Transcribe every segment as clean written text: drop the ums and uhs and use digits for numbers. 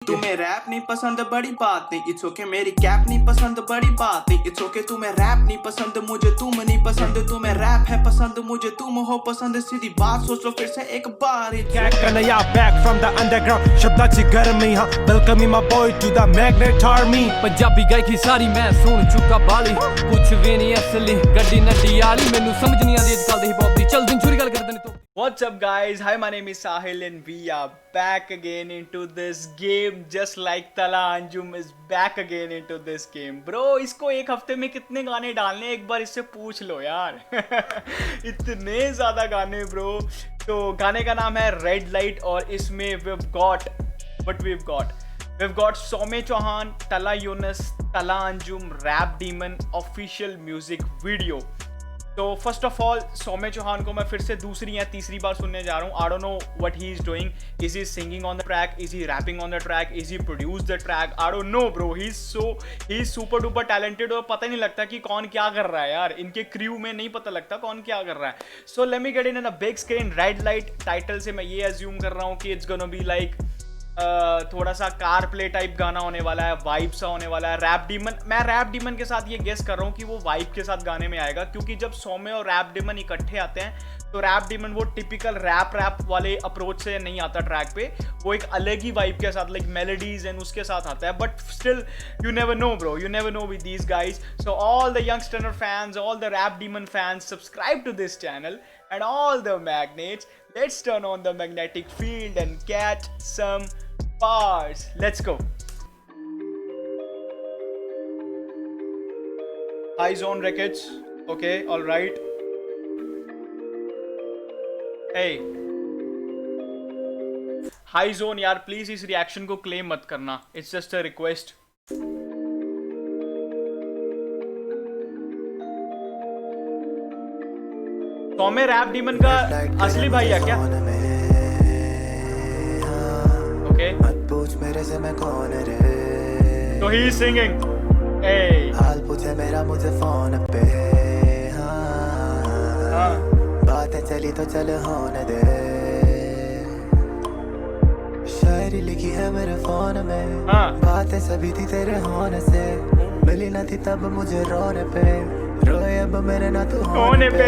तुम्हें रैप नहीं पसंद बड़ी बात नहीं, इट्स ओके मेरी कैप नहीं पसंद बड़ी बात नहीं, इट्स ओके तुम्हें रैप नहीं पसंद मुझे तुम नहीं पसंद, तुम्हें रैप है पसंद मुझे तुम हो पसंद, सीधी बात सोच लो फिर से एक बार। Kaya back from the underground शब्दाची गरमी हाँ welcoming my boy to the Magnet Army। Punjabi गायकी सारी मैं सुन चुका बाली, कुछ भी नहीं असली गड्डी नड्डी आली, मैनू समझ नहीं आती अजकल दी हिप हॉप दी, चल दिन छुरी गल करदे ने तो। What's up guys? Hi, my name is Sahil and we are back again into this game just like Tala Anjum is back again into this game. Bro, इसको एक हफ्ते में कितने गाने डालने एक बार इससे पूछ लो यार। इतने ज़्यादा गाने ब्रो। तो गाने का नाम है रेड लाइट और इसमें we've got सौम्य Chauhan, Talha Younus, Talha Anjum, Rap Demon official music video. तो first of all Saumya Chauhan को मैं फिर से दूसरी या तीसरी बार सुनने जा रहा हूँ। I don't know what he is doing, is he singing on the track, is he rapping on the track, is he produce the track, I don't know bro. He is super duper talented और पता ही नहीं लगता कि कौन क्या कर रहा है यार, इनके क्रू में नहीं पता लगता कौन क्या कर रहा है। So let me get in a big screen. Red light title से मैं ये एज्यूम कर रहा हूँ कि इट्स गोना बी लाइक थोड़ा सा कार प्ले टाइप गाना होने वाला है, वाइब सा होने वाला है। रैप डीमन, मैं रैप डीमन के साथ ये गेस कर रहा हूँ कि वो वाइब के साथ गाने में आएगा, क्योंकि जब सौम्य और रैप डीमन इकट्ठे आते हैं तो रैप डीमन वो टिपिकल रैप वाले अप्रोच से नहीं आता ट्रैक पे, वो एक अलग ही वाइब के साथ लाइक मेलोडीज एंड उसके साथ आता है। But still you never know bro, you never know with these guys. So all the youngster fans, all the Rap Demon fans, subscribe to this channel and all the magnets, let's turn on the magnetic field and catch some bars. Let's go. High zone records. Okay, all right. Hey, high zone यार please इस reaction को claim मत करना, it's just a request. Saumya Rap Demon का असली भाई है क्या? ओके, मेरे से मैं कौन रे, तो ही सिंगिंग। ए हाल पूछे मेरा मुझे फोन पे, हाँ बातें चली तो चल होने दे, शायरी लिखी है मेरे फोन में, हाँ बातें सभी थी तेरे होने से, मिली ना थी तब मुझे रोने पे, रोए अब मेरे ना तू होने पे।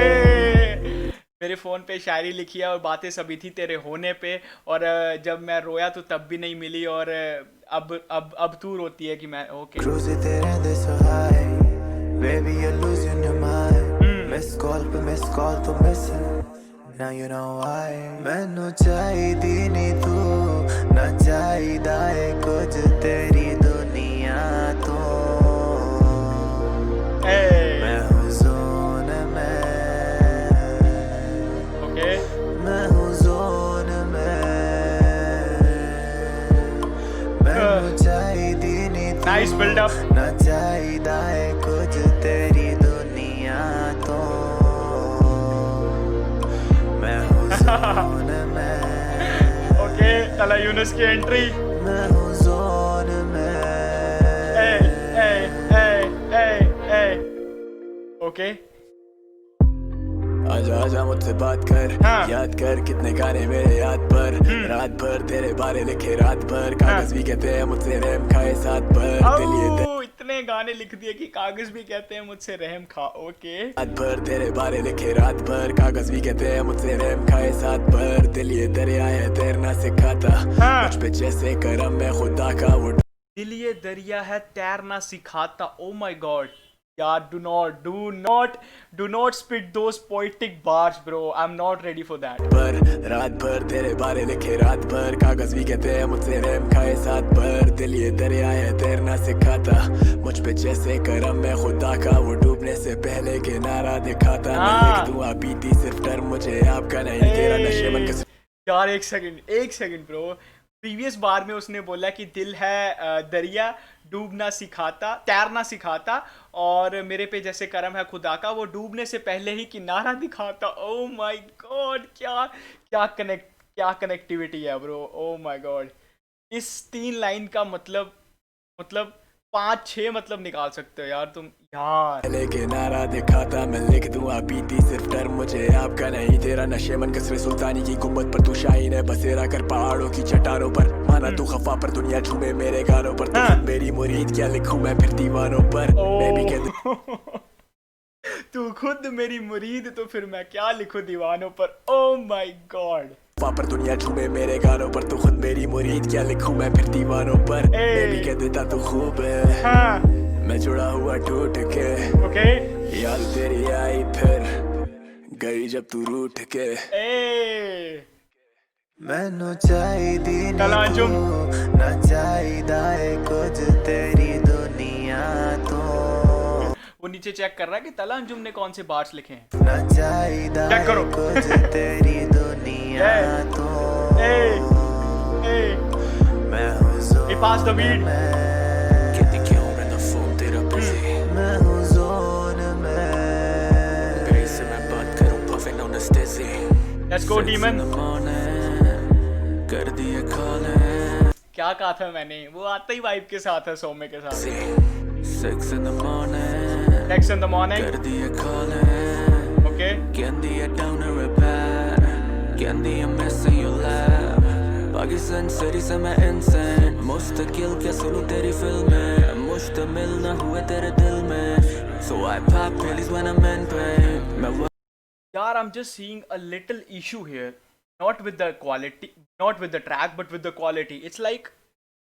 मेरे फ़ोन पे शायरी लिखी है और बातें सभी थी तेरे होने पे, और जब मैं रोया तो तब भी नहीं मिली, और अब तू रोती है कि मैं ओके। Cruising तेरे दे so high, baby you're losing your mind, miss call तो miss it, now you know why, मैनू चाहिदी नहीं तू, ना चाहिदा है कुछ तेरी दुनिया तो, मैं हूँ जोन में, ओके मैं हूँ जोन में, मैनू चाहिदी नहीं तू, नाइस बिल्डअप। ना चाहिदा है कुछ तेरी दुनिया तो, मैं हूँ जोन में, ओके तला यूनुस की एंट्री। मैं हूँ जोन में, ओके आजा आजा मुझसे बात कर, हाँ। याद कर कितने गाने मेरे याद पर, रात भर तेरे बारे लिखे रात भर, कागज भी कहते हैं मुझसे रहम खाए साथ पर, दिल ये इतने गाने लिख दिए कि कागज भी कहते हैं मुझसे रहम खा। ओके रात भर तेरे बारे लिखे रात भर, कागज भी कहते हैं मुझसे रहम खाए साथ पर, दिल ये दरिया है तैरना सिखाता, हाँ। मुझ पे जैसे करम मैं खुदा का वो, दिल ये दरिया है तैरना सिखाता। ओ माय गॉड यार, do not spit those poetic bars bro, I'm not ready for that। पर रात भर तेरे बारे लिखे रात भर, कागज भी कहते हैं मुझसे रहम खाए साथ पर, दिल ये दरिया है तैरना सिखाता, मुझ पे जैसे करम मैं खुदा का वो डूबने से पहले किनारा दिखाता, मैं लिख दूं बीती सिर्फ डर मुझे आपका नहीं, तेरा नशे मन का यार एक सेकंड ब्रो। प्रीवियस बार में उसने बोला कि दिल है दरिया डूबना सिखाता, तैरना सिखाता, और मेरे पे जैसे करम है खुदा का वो डूबने से पहले ही किनारा दिखाता। ओ माय गॉड, क्या कनेक्टिविटी है ब्रो। ओ माय गॉड, इस 3 लाइन का मतलब 5-6 मतलब निकाल सकते हो यार तुम यार। लेके नारा दिखाता मैं लिख दूंगा बीती सिर्फ डर मुझे आपका नहीं तेरा नशे मन कसरे सुल्तानी की गुम्बद पर तू शाहीन है बसेरा कर पहाड़ों की चट्टानों पर माना तू खफा पर दुनिया झूमे मेरे गानों पर तू खुद मेरी मुरीद क्या लिखूं मैं फिर दीवानों पर मैं भी कह तू खुद मेरी मुरीद तो फिर मैं क्या लिखूं दीवानों पर। Oh my God. पर दुनिया झूमे मेरे गानों पर तू खुद मेरी मुरीद क्या लिखूं मैं फिर दीवानों पर मैं भी कह देता तू खूब है हाँ मैं जुड़ा हुआ टूट के ओके याद तेरी आई फिर गई जब तू रूठ के ए मैनू चाहिदी तला नी अंजुम। तू ना चाहिदा है कुछ तेरी दुनिया तो वो नीचे चेक कर रहा है कि तला अंजुम ने कौन से बार्स लिखे हैं। ना चाहिदा चेक है करो। कुछ तेरी दुनिया तो ए मैं हुजूर He passed the beat. में कहती क्यों रहना फोन तेरा busy मैं हुजूर में गई से मैं बात करूं puffing on ecstasy let's go demon. कर दिए कॉल क्या कहा था मैंने, वो आता ही वाइब के साथ है सौम्य के साथ। 6 in the morning text in the morning कर दिए कॉल ओके कहती है down to repair कहती है missing you laugh Pakistan city से मैं insane मुस्तकिल क्या सुनूं तेरी फिल्में मुश्तमिल ना हुए तेरे दिल में so I pop pills when I'm in pain मैं यार I am just seeing a little issue here, not with the quality, not with the track but with the quality. It's like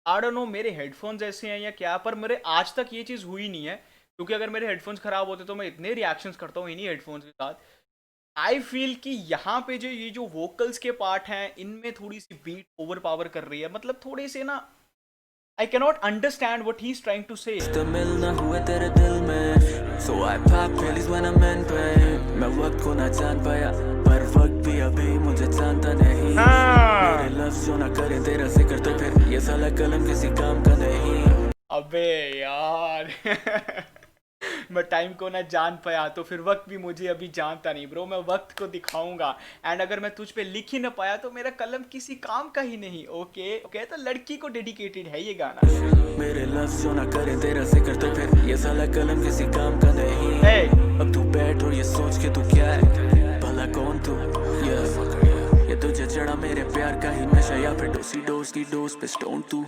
I don't no मेरे headphones ऐसे हैं या क्या, पर मेरे आज तक ये चीज़ हुई नहीं है, क्योंकि अगर मेरे हेडफोन्स ख़राब होते तो मैं इतने रिएक्शंस करता हूँ इन्हीं हेडफोन्स के साथ। आई फील कि यहाँ पे जो ये जो वोकल्स के पार्ट हैं इनमें थोड़ी सी बीट ओवर पावर कर रही है, मतलब थोड़े से ना I cannot understand what he is trying to say. मुश्तमिल ना हुए तेरे दिल में so I pop pills when I'm in pain मैं वक्त को ना जान पाया पर वक्त भी अभी मुझे जानता नहीं मेरे लफ्ज़ जो ना करे तेरा जिक्र तो फिर ये साला कलम किसी काम का नहीं अबे यार मैं टाइम को ना जान पाया तो फिर वक्त भी मुझे अभी जानता नहीं ब्रो। मैं वक्त को दिखाऊंगा एंड अगर मैं तुझ पे लिख ही ना पाया तो मेरा कलम किसी काम का ही नहीं। ओके ओके, तो लड़की को डेडिकेटेड है ये गाना। मेरे लफ्ज़ जो ना करे तेरा जिक्र तो फिर ये साला कलम किसी काम का नहीं Hey. अब तू बैठ और ये सोच के तू क्या है भला कौन तू ये तुझे चढ़ा मेरे प्यार का ही नशा या फिर डोसी डोज की डोज पे स्टोन तू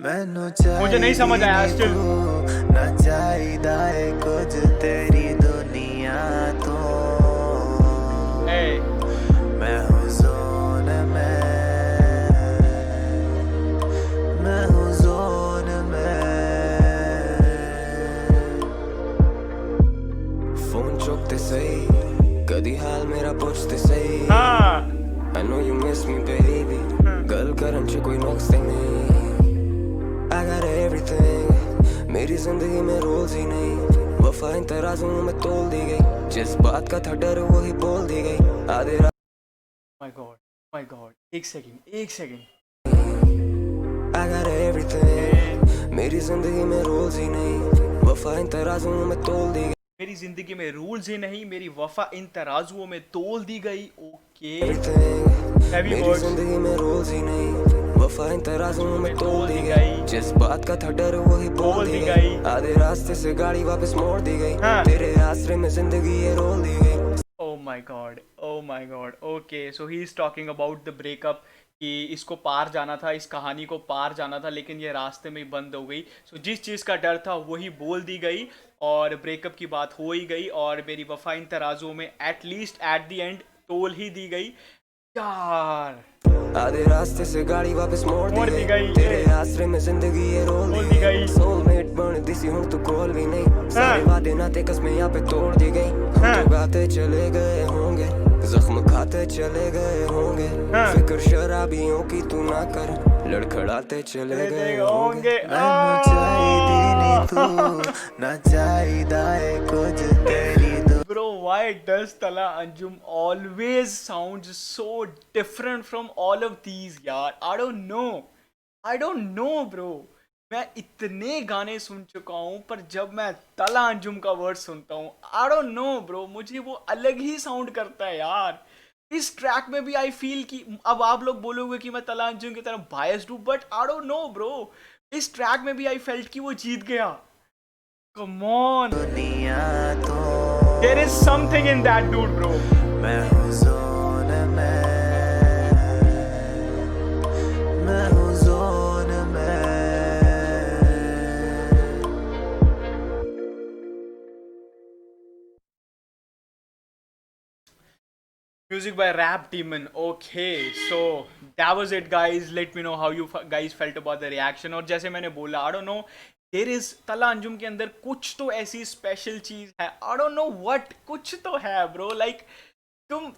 मैनू मुझे नहीं समझ आया चाहिदी still. तू ना चाहिदा है कुछ तेरी दुनिया तो Hey. मैं हुजूर में मैं हुजूर में फोन चुकते सही कदी हाल मेरा पुछते सही हाँ I know you miss me baby गल करन च कोई नुक्स ते नहीं I got everything मेरी जिंदगी में रोल्स ही नहीं वफा इन तराजू में तोल दी गई जिस बात का था डर वही बोल दी गई आधे माय गॉड एक सेकंड I got everything मेरी जिंदगी में रोल्स ही नहीं वफा इन तराजू में तोल दी गई मेरी जिंदगी में रूल्स ही नहीं, मेरी वफा इन तराजुओं में तोल दी गई। ओके Heavy मेरी words. जिंदगी में रोल्स ही नहीं वफा इन तराजू में तोल दी गई जिस बात का था डर वही बोल दी गई आधे रास्ते से गाड़ी वापस मोड़ दी गई हाँ. तेरे आसरे में जिंदगी ये रोल दी गई Oh my god. Okay, so he is talking about the breakup कि इसको पार जाना था, इस कहानी को पार जाना था, लेकिन ये रास्ते में ही बंद हो गई। सो जिस चीज़ का डर था वही बोल दी गई और ब्रेकअप की बात हो ही गई और मेरी वफा इन तराजों में एटलीस्ट एट द एंड तोल ही दी गई यार। आधे रास्ते से गाड़ी वापस मोड़ मोड़ दी दी गई गई। तेरे आसरे में जिंदगी ये रोल बोल दी दी गई गई। सोलमेट बन दी सी हुन तू कॉल भी नहीं सारे वादे नाते कसमें यहाँ पे तोड़ दी गई हम तो गाते चले गए होंगे जख्म खाते चले गए होंगे फिक्र शराबियों की तू ना कर लड़खड़ाते चले गए होंगे मैनू चाहिदी नी तू ना चाहिदा है कुछ तेरी Bro, why does Tala Anjum always sound so different from all of these यार? I don't know bro. मैं इतने गाने सुन चुका हूँ पर जब मैं तला अंजुम का वर्ड सुनता हूँ I don't know bro, मुझे वो अलग ही साउंड करता है यार। इस ट्रैक में भी आई फील कि अब आप लोग बोलोगे कि मैं तला अंजुम की तरफ बायस्ड हूँ, but I don't know bro, इस ट्रैक में भी आई फेल्ट कि वो जीत गया. कम ऑन, दुनिया तो there is something in that dude bro. मैं हूँ जोन में, मैं हूँ जोन में. Music by Rap Demon. Okay, so that was it, guys. Let me know how you guys felt about the reaction. और जैसे मैंने बोला, I don't know, there is तला अंजुम के अंदर कुछ तो ऐसी स्पेशल चीज है. I don't know what, कुछ तो है bro. Like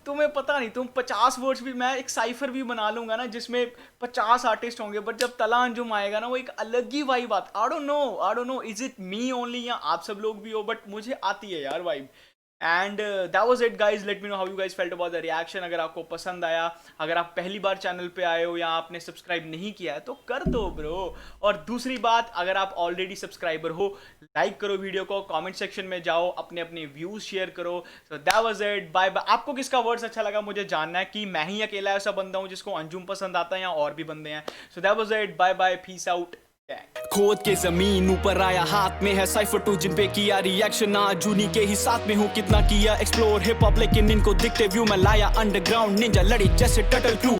तुम्हें पता नहीं, तुम 50 वर्ड्स भी, मैं एक साइफर भी बना लूंगा ना जिसमें 50 आर्टिस्ट होंगे, बट जब तला अंजुम आएगा ना वो एक अलग ही वाइब आती. I don't know, is it me only या आप सब लोग भी हो, बट मुझे आती है यार vibe. And that was it, guys. Let me know how you guys felt about the reaction. अगर आपको पसंद आया, अगर आप पहली बार चैनल पे आए हो या आपने सब्सक्राइब नहीं किया है तो कर दो ब्रो. और दूसरी बात, अगर आप ऑलरेडी सब्सक्राइबर हो, लाइक करो वीडियो को, कमेंट सेक्शन में जाओ, अपने अपने व्यूज शेयर करो. So that was it. Bye bye. आपको किसका वर्ड्स अच्छा लगा मुझे जानना है, कि मैं ही अकेला ऐसा बंदा हूँ जिसको अंजुम पसंद आता है या और भी बंदे हैं. So that was it. Bye bye, peace out. खोद के जमीन ऊपर आया, हाथ में है साइफर टू, जिन पे किया रिएक्शन. आज जूनी के ही साथ में हूँ, कितना किया एक्सप्लोर हिप हॉप, लेकिन इनको दिखते व्यू में लाया अंडरग्राउंड. निंजा लड़ी जैसे टर्टल क्रू.